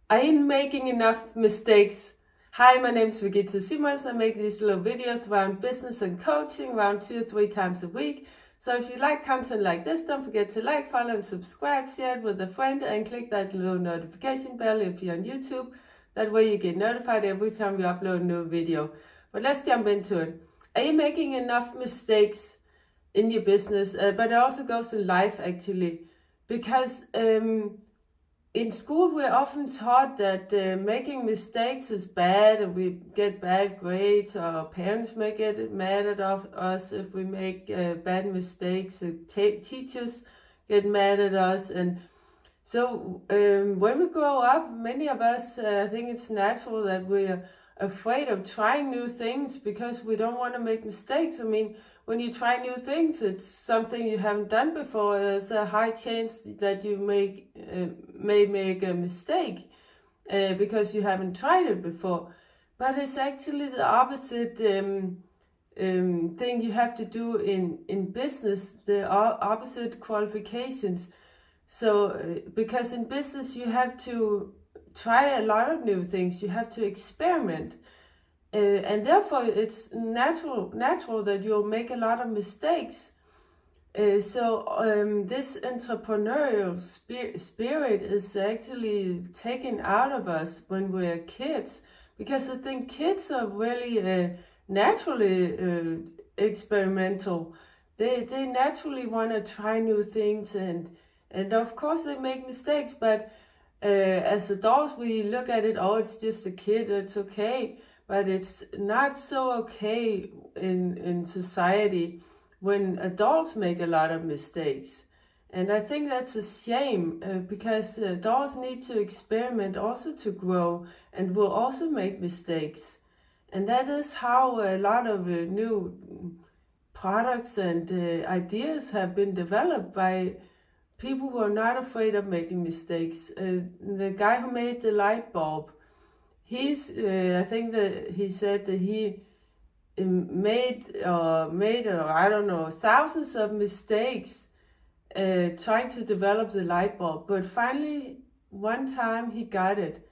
I ain't making enough mistakes. Hi, my name is Regitze. I make these little videos around business and coaching around 2 or 3 times a week. So if you like content like this, don't forget to like, follow, and subscribe, share it with a friend, and click that little notification bell if you're on YouTube. That way you get notified every time we upload a new video. But let's jump into it. Are you making enough mistakes in your business? But it also goes in life actually. Because in school, we're often taught that making mistakes is bad and we get bad grades, or our parents may get mad at us if we make bad mistakes, teachers get mad at us. And so when we grow up, many of us, I think it's natural that we're afraid of trying new things because we don't want to make mistakes. I mean, when you try new things, it's something you haven't done before. There's a high chance that you may make a mistake because you haven't tried it before. But it's actually the opposite thing you have to do in business, the opposite qualifications. So, because in business you have to try a lot of new things, you have to experiment, and therefore it's natural that you'll make a lot of mistakes. So this entrepreneurial spirit is actually taken out of us when we're kids, because I think kids are really naturally experimental. They naturally want to try new things, and of course they make mistakes, but as adults we look at it, oh, it's just a kid, it's okay. But it's not so okay in society when adults make a lot of mistakes. And I think that's a shame because adults need to experiment also to grow, and will also make mistakes. And that is how a lot of new products and ideas have been developed by people who are not afraid of making mistakes. The guy who made the light bulb, I think that he said that he made I don't know, thousands of mistakes trying to develop the light bulb, but finally one time he got it,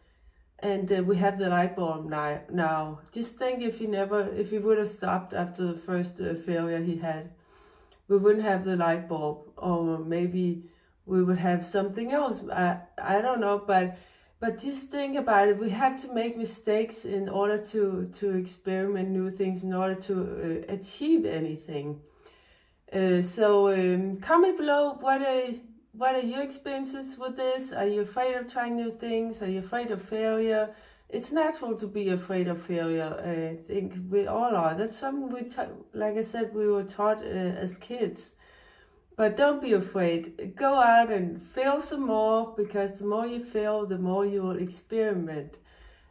and we have the light bulb now. Just think if he would have stopped after the first failure he had, we wouldn't have the light bulb, or maybe we would have something else. I don't know, but just think about it. We have to make mistakes in order to experiment new things, in order to achieve anything. So comment below, what are your experiences with this? Are you afraid of trying new things? Are you afraid of failure? It's natural to be afraid of failure. I think we all are. That's something like I said, we were taught as kids. But don't be afraid. Go out and fail some more, because the more you fail, the more you will experiment,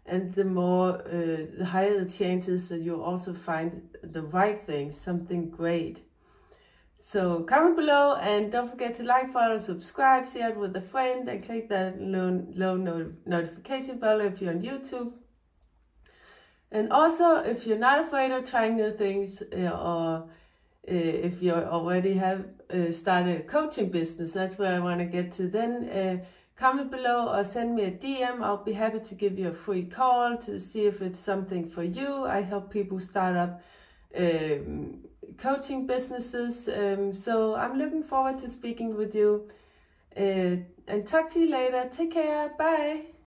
and the higher the chances that you'll also find the right thing, something great. So comment below, and don't forget to like, follow, and subscribe, share it with a friend, and click that little notification bell if you're on YouTube. And also, if you're not afraid of trying new things, or if you already have started a coaching business, that's where I want to get to, then comment below or send me a DM. I'll be happy to give you a free call to see if it's something for you. I help people start up coaching businesses, so I'm looking forward to speaking with you, and talk to you later. Take care. Bye.